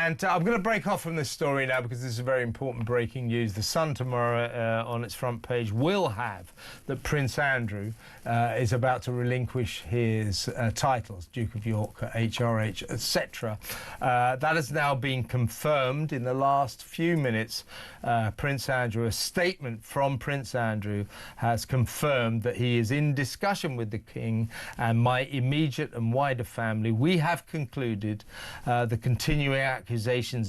And I'm going to break off from this story now because this is very important breaking news. The Sun tomorrow on its front page will have that Prince Andrew is about to relinquish his titles, Duke of York, HRH, etc. That has now been confirmed in the last few minutes. Prince Andrew, a statement from Prince Andrew has confirmed that he is in discussion with the King and my immediate and wider family. We have concluded the continuing accusations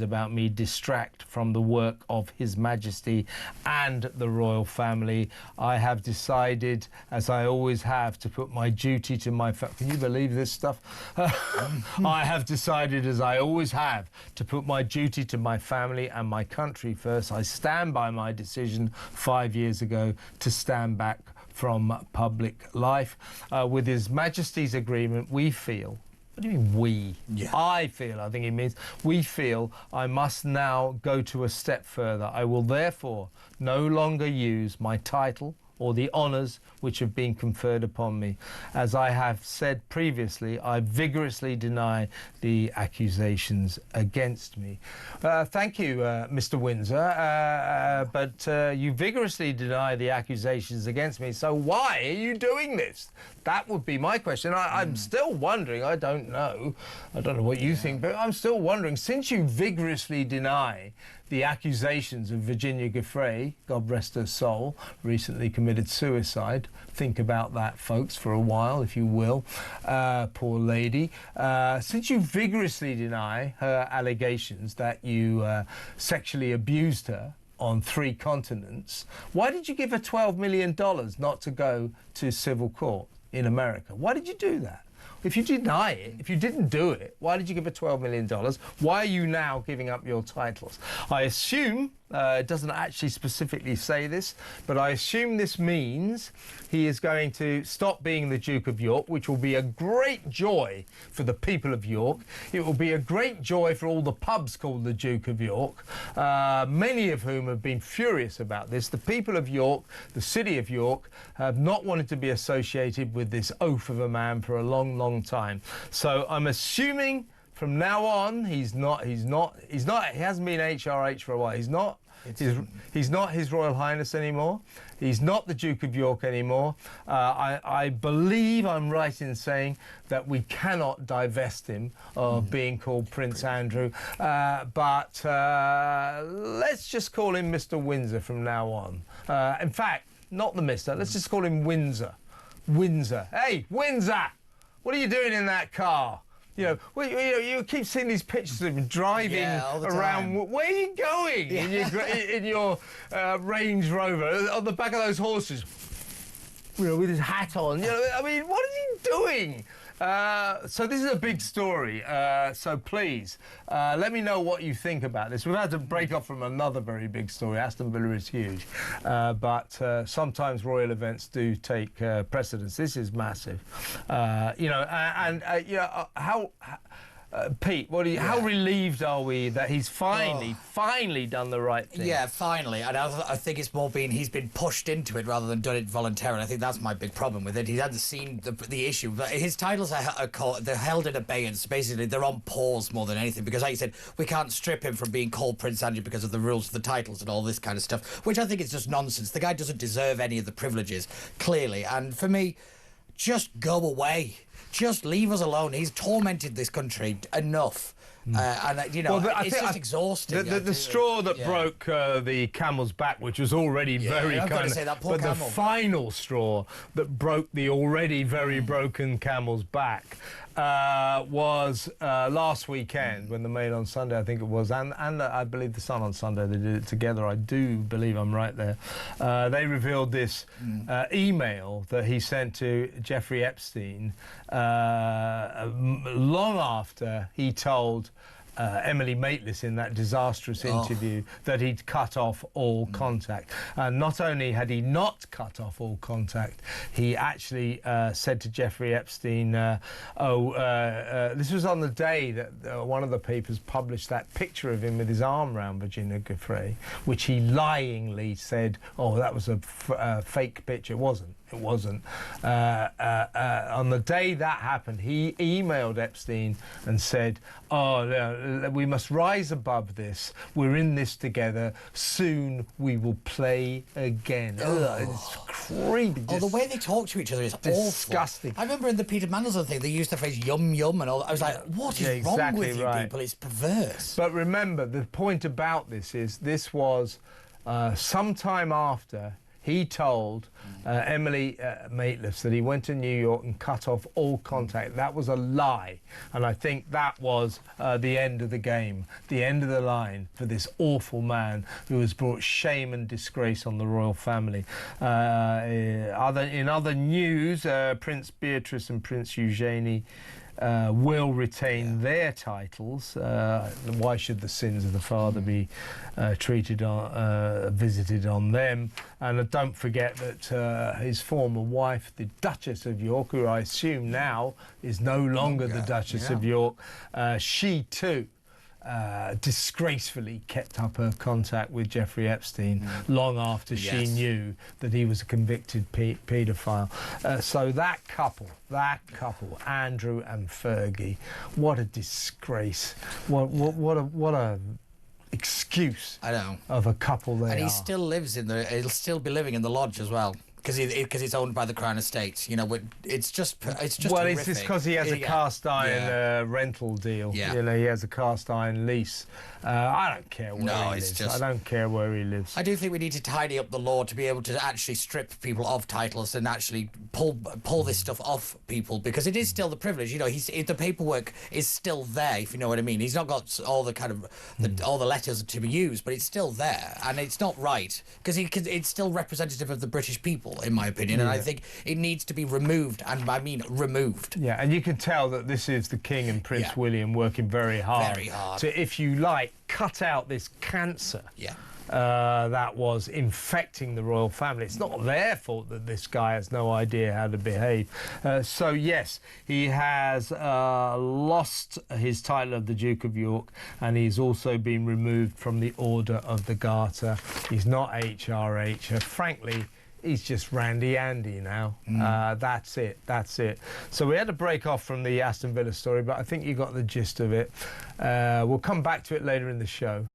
about me distract from the work of His Majesty and the royal family. I have decided, as I always have, to put my duty to my can you believe this stuff? I have decided, as I always have, to put my duty to my family and my country first. I stand by my decision 5 years ago to stand back from public life. With His Majesty's agreement, we feel... What do you mean, we? Yeah. I think he means we feel I must now go to a step further. I will therefore no longer use my title or the honours which have been conferred upon me. As I have said previously, I vigorously deny the accusations against me. Thank you, Mr. Windsor, but you vigorously deny the accusations against me, so why are you doing this? That would be my question. I'm still wondering, I don't know what you think, but I'm still wondering, since you vigorously deny the accusations of Virginia Giuffre, God rest her soul, recently committed suicide. Think about that, folks, for a while, if you will. Poor lady. Since you vigorously deny her allegations that you sexually abused her on 3 continents, why did you give her $12 million not to go to civil court in America? Why did you do that? If you deny it, if you didn't do it, why did you give her $12 million? Why are you now giving up your titles? I assume, it doesn't actually specifically say this, but I assume this means he is going to stop being the Duke of York, which will be a great joy for the people of York. It will be a great joy for all the pubs called the Duke of York, many of whom have been furious about this. The people of York, the city of York, have not wanted to be associated with this oaf of a man for a long, long time. So I'm assuming from now on he hasn't been HRH for a while. He's not His Royal Highness anymore. He's not the Duke of York anymore. I believe I'm right in saying that we cannot divest him of being called Prince Andrew, but let's just call him Mr. Windsor from now on. In fact, not the Mr. Let's just call him Windsor. Windsor. Hey, Windsor! What are you doing in that car? You know, you keep seeing these pictures of him driving around. Where are you going in your Range Rover on the back of those horses? You know, with his hat on. You know, I mean, what is he doing? So this is a big story. So please let me know what you think about this. We've had to break off from another very big story. Aston Villa is huge, but sometimes royal events do take precedence. This is massive. You know, and you know how. Pete, how relieved are we that he's finally done the right thing? Yeah, finally. And I think it's more he's been pushed into it rather than done it voluntarily. I think that's my big problem with it. He hasn't seen the issue. But his titles they're held in abeyance. Basically, they're on pause more than anything because, like you said, we can't strip him from being called Prince Andrew because of the rules of the titles and all this kind of stuff, which I think is just nonsense. The guy doesn't deserve any of the privileges, clearly. And for me, just go away. Just leave us alone. He's tormented this country enough. And, you know, it's just exhausting. The straw that broke the camel's back, which was already very kind of... But the final straw that broke the already very broken camel's back was last weekend when the Mail on Sunday, I think it was, and I believe the Sun on Sunday, they did it together. I do believe I'm right there. They revealed this email that he sent to Jeffrey Epstein long after he told Emily Maitlis in that disastrous interview that he'd cut off all contact. And not only had he not cut off all contact, he actually said to Jeffrey Epstein, this was on the day that one of the papers published that picture of him with his arm around Virginia Giuffre, which he lyingly said, oh, that was a fake picture. It wasn't. It wasn't. On the day that happened, he emailed Epstein and said, "Oh, no, we must rise above this. We're in this together. Soon we will play again." It's creepy. Oh, the way they talk to each other is disgusting. Awful. I remember in the Peter Mandelson thing, they used the phrase "yum yum" and all. I was like, "What is wrong with you people? It's perverse." But remember, the point about this is this was sometime after he told Emily Maitlis that he went to New York and cut off all contact. That was a lie. And I think that was the end of the game, the end of the line for this awful man who has brought shame and disgrace on the royal family. In other news, Prince Beatrice and Prince Eugenie will retain their titles. Why should the sins of the father be visited on them? And don't forget that his former wife, the Duchess of York, who I assume now is no longer the Duchess of York, she too disgracefully kept up her contact with Jeffrey Epstein long after she knew that he was a convicted paedophile. So that couple, Andrew and Fergie, what a disgrace! What a excuse! I know. Of a couple they and he are. still lives in the. He'll still be living in the lodge as well. Because it's owned by the Crown Estate, you know. It's just well, horrific. it's just because he has a cast iron rental deal. Yeah. You know, he has a cast iron lease. I don't care where he lives. I don't care where he lives. I do think we need to tidy up the law to be able to actually strip people of titles and actually pull this stuff off people, because it is still the privilege. You know, the paperwork is still there, if you know what I mean. He's not got all the kind of all the letters to be used, but it's still there, and it's not right because it's still representative of the British people, in my opinion, and I think it needs to be removed, and I mean removed. Yeah, and you can tell that this is the King and Prince William working very hard. Very hard. To, if you like, cut out this cancer. Yeah. That was infecting the royal family. It's not their fault that this guy has no idea how to behave. So yes, he has lost his title of the Duke of York, and he's also been removed from the Order of the Garter. He's not HRH. Frankly, he's just Randy Andy now. That's it. So we had to break off from the Aston Villa story, but I think you got the gist of it. We'll come back to it later in the show.